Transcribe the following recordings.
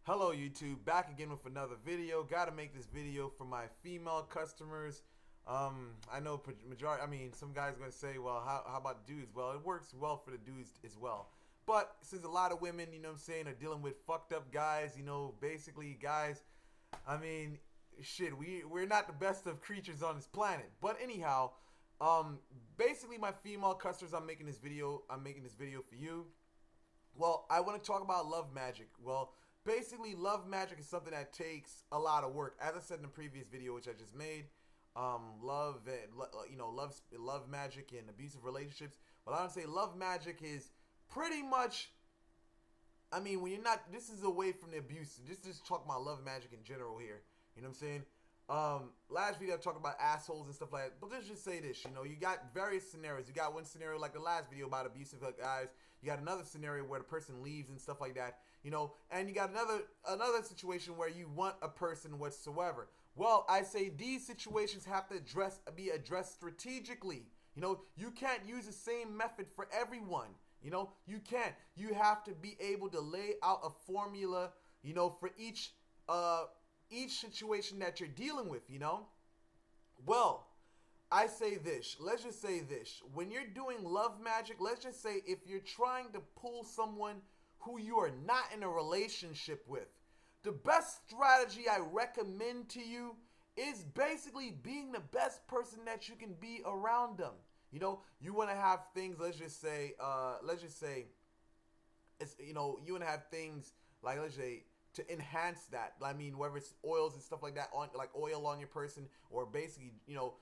Hello YouTube, back again with another video. Gotta make this video for my female customers. I know some guys gonna say, well, how about dudes? Well, it works well for the dudes as well. But since a lot of women, you know what I'm saying, are dealing with fucked up guys, you know, basically guys, I mean, shit, we're not the best of creatures on this planet. But anyhow, basically my female customers, I'm making this video for you. Well, I want to talk about love magic. Well, basically, love magic is something that takes a lot of work. As I said in the previous video, which I just made, love magic and abusive relationships. Well, I don't say love magic is pretty much. I mean, when you're not, this is away from the abuse. Just talk about love magic in general here. You know what I'm saying? Last video I talked about assholes and stuff like that, but let's just say this, you know, you got various scenarios. You got one scenario like the last video about abusive guys. You got another scenario where the person leaves and stuff like that, you know, and you got another situation where you want a person whatsoever. Well, I say these situations have to be addressed strategically. You know, you can't use the same method for everyone. You know, you can't. You have to be able to lay out a formula, you know, for each situation that you're dealing with, you know? Well, I say this. Let's just say this. When you're doing love magic, let's just say if you're trying to pull someone who you are not in a relationship with, the best strategy I recommend to you is basically being the best person that you can be around them. You know, you want to have things, let's just say, it's, you know, you want to have things like, let's say, to enhance that. I mean, whether it's oils and stuff like that, on like oil on your person, or basically, you know,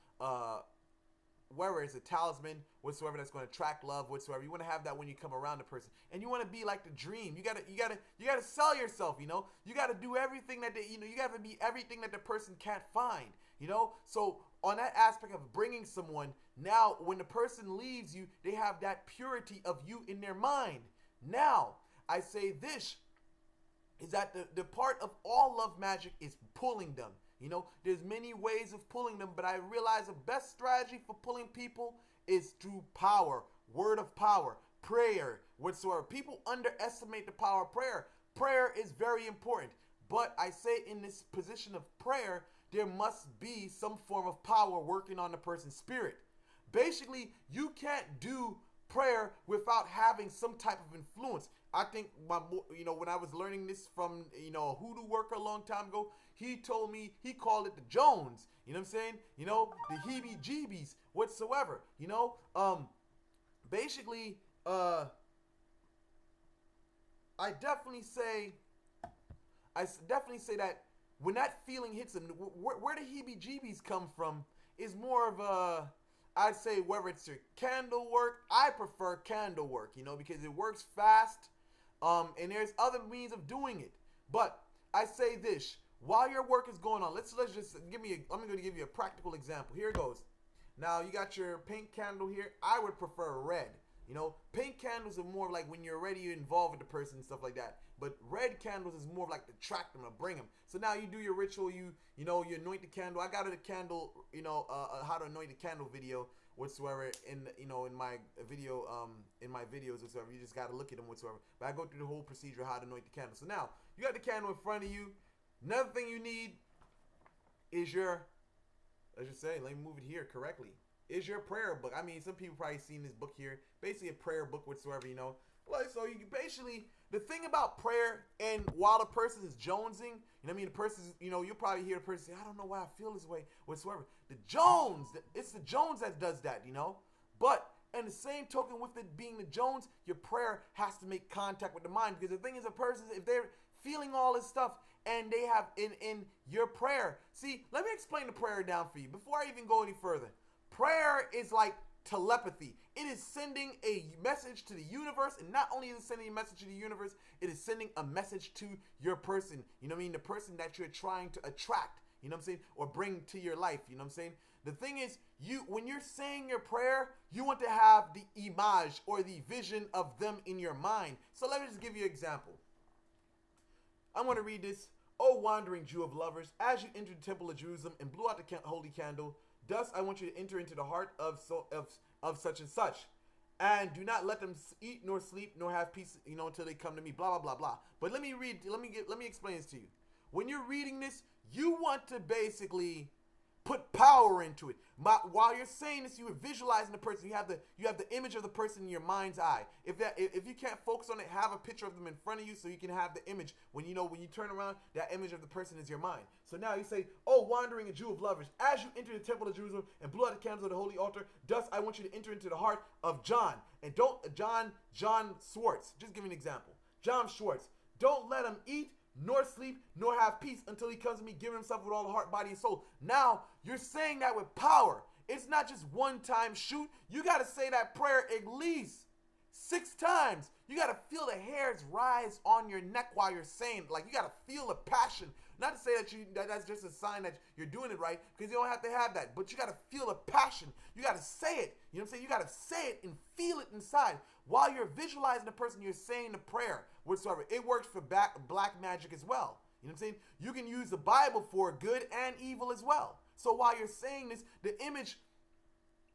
whether it's a talisman whatsoever that's going to attract love whatsoever. You want to have that when you come around the person, and you want to be like the dream. You gotta sell yourself. You know, you gotta do everything that you gotta be everything that the person can't find. You know, so on that aspect of bringing someone, now when the person leaves you, they have that purity of you in their mind. Now I say this, is that the part of all love magic is pulling them. You know, there's many ways of pulling them, but I realize the best strategy for pulling people is through power, word of power, prayer, whatsoever. People underestimate the power of prayer. Prayer is very important, but I say in this position of prayer, there must be some form of power working on the person's spirit. Basically, you can't do prayer without having some type of influence. I think when I was learning this from, you know, a hoodoo worker a long time ago, he told me, he called it the Jones. You know what I'm saying? You know, the heebie-jeebies whatsoever. You know, basically, I definitely say that when that feeling hits him, where the heebie-jeebies come from is more of a, I'd say whether it's your candle work, I prefer candle work, you know, because it works fast, and there's other means of doing it. But I say this, while your work is going on, let's just I'm going to give you a practical example. Here it goes. Now you got your pink candle here. I would prefer red. You know, pink candles are more like when you're ready, involved with the person and stuff like that. But red candles is more like to attract them, to bring them. So now you do your ritual, you anoint the candle. I got a candle, how to anoint the candle video whatsoever in my video, in my videos whatsoever. You just got to look at them whatsoever. But I go through the whole procedure how to anoint the candle. So now you got the candle in front of you. Another thing you need is your, let's just say, let me move it here correctly, is your prayer book. I mean, some people probably seen this book here. Basically a prayer book whatsoever, you know. Like, so you basically, the thing about prayer, and while the person is jonesing, you know what I mean, the person, you know, you'll probably hear the person say, I don't know why I feel this way whatsoever. It's the Jones that does that, you know. But in the same token, with it being the Jones, your prayer has to make contact with the mind. Because the thing is, a person, if they're feeling all this stuff and they have in your prayer, see, let me explain the prayer down for you before I even go any further. Prayer is like telepathy. It is sending a message to the universe, and not only is it sending a message to the universe, it is sending a message to your person. You know what I mean? The person that you're trying to attract, you know what I'm saying? Or bring to your life, you know what I'm saying? The thing is, when you're saying your prayer, you want to have the image or the vision of them in your mind. So let me just give you an example. I'm going to read this. O wandering Jew of lovers, as you enter the temple of Jerusalem and blew out the holy candle, thus I want you to enter into the heart of such and such. and do not let them eat nor sleep nor have peace, until they come to me. Blah blah blah blah. But let me explain this to you. When you're reading this, you want to basically put power into it. While you're saying this, you are visualizing the person. You have the image of the person in your mind's eye. If you can't focus on it, have a picture of them in front of you so you can have the image. When you turn around, that image of the person is your mind. So now you say, "Oh, wandering a Jew of lovers, as you enter the temple of Jerusalem and blew out the candles of the holy altar, thus I want you to enter into the heart of John." And John Schwartz. Just give me an example. John Schwartz. Don't let him eat nor sleep, nor have peace until he comes to me, giving himself with all the heart, body, and soul. Now, you're saying that with power. It's not just one-time shoot. You got to say that prayer at least 6 times. You got to feel the hairs rise on your neck while you're saying it. Like, you got to feel the passion. Not to say that's just a sign that you're doing it right, because you don't have to have that. But you got to feel the passion. You got to say it. You know what I'm saying? You got to say it and feel it inside. While you're visualizing the person, you're saying the prayer whatsoever. It works for black magic as well. You know what I'm saying? You can use the Bible for good and evil as well. So while you're saying this, the image,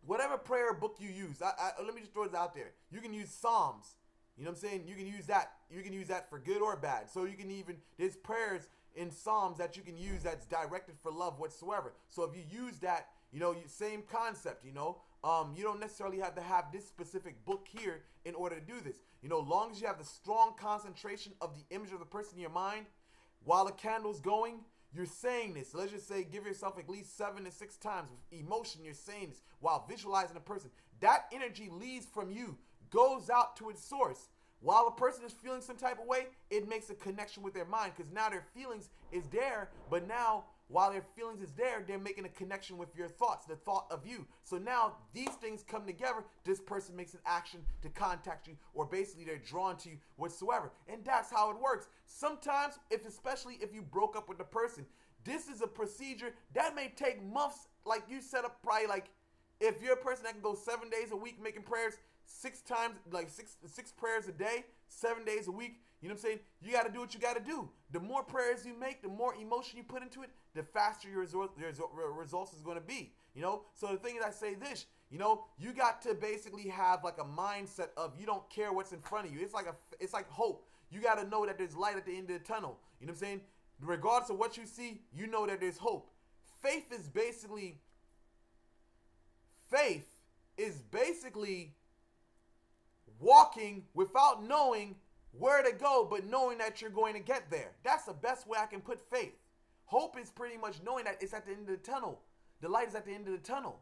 whatever prayer book you use, let me just throw this out there. You can use Psalms. You know what I'm saying? You can use that. You can use that for good or bad. So you can there's prayers in Psalms that you can use that's directed for love whatsoever. So if you use that, same concept, you don't necessarily have to have this specific book here in order to do this. Long as you have the strong concentration of the image of the person in your mind, while the candle's going, you're saying this. Let's just say give yourself at least 7 to 6 times with emotion. You're saying this while visualizing the person. That energy leaves from you, goes out to its source. While a person is feeling some type of way, it makes a connection with their mind, because now their feelings is there, but now while their feelings is there, they're making a connection with your thoughts, the thought of you. So now these things come together. This person makes an action to contact you, or basically they're drawn to you whatsoever. And that's how it works. Sometimes, especially if you broke up with the person, this is a procedure that may take months. Like you set up probably if you're a person that can go 7 days a week making prayers, 6 times, like six prayers a day, 7 days a week. You know what I'm saying? You got to do what you got to do. The more prayers you make, the more emotion you put into it, the faster your results is going to be. So the thing is, I say this, you got to basically have like a mindset of you don't care what's in front of you. It's like hope. You got to know that there's light at the end of the tunnel. You know what I'm saying? Regardless of what you see, you know that there's hope. Faith is basically walking without knowing where to go, but knowing that you're going to get there. That's the best way I can put faith. Hope is pretty much knowing that it's at the end of the tunnel. The light is at the end of the tunnel.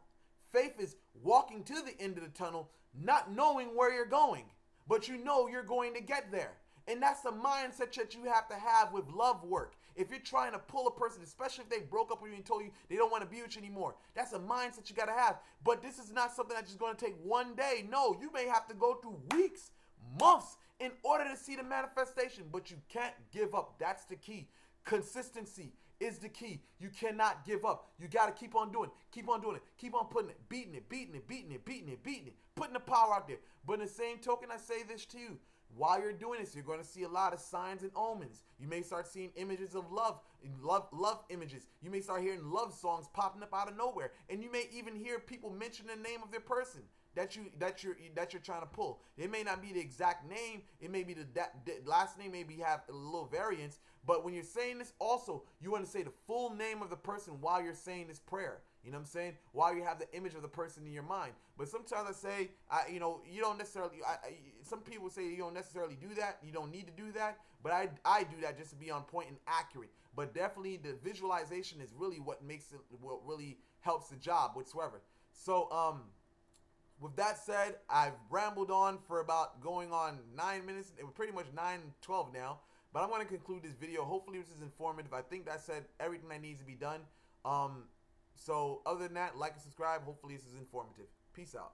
Faith is walking to the end of the tunnel, not knowing where you're going, but you know you're going to get there. And that's the mindset that you have to have with love work. If you're trying to pull a person, especially if they broke up with you and told you they don't want to be with you anymore, that's a mindset you got to have. But this is not something that's just going to take one day. No, you may have to go through weeks, months in order to see the manifestation. But you can't give up. That's the key. Consistency is the key. You cannot give up. You got to keep on doing it. Keep on doing it. Keep on putting it, beating it, putting the power out there. But in the same token, I say this to you. While you're doing this, you're going to see a lot of signs and omens. You may start seeing images of love images. You may start hearing love songs popping up out of nowhere, and you may even hear people mention the name of their person that you're trying to pull. It may not be the exact name. It may be the last name. Maybe have a little variance. But when you're saying this, also you want to say the full name of the person while you're saying this prayer. You know what I'm saying? While you have the image of the person in your mind. But sometimes I say, you don't necessarily. Some people say you don't necessarily do that. You don't need to do that. But I do that just to be on point and accurate. But definitely the visualization is really what makes it, what really helps the job whatsoever. So with that said, I've rambled on for about going on 9 minutes. It was pretty much 9:12 now. But I'm going to conclude this video. Hopefully this is informative. I think that said everything that needs to be done. So other than that, like and subscribe. Hopefully this is informative. Peace out.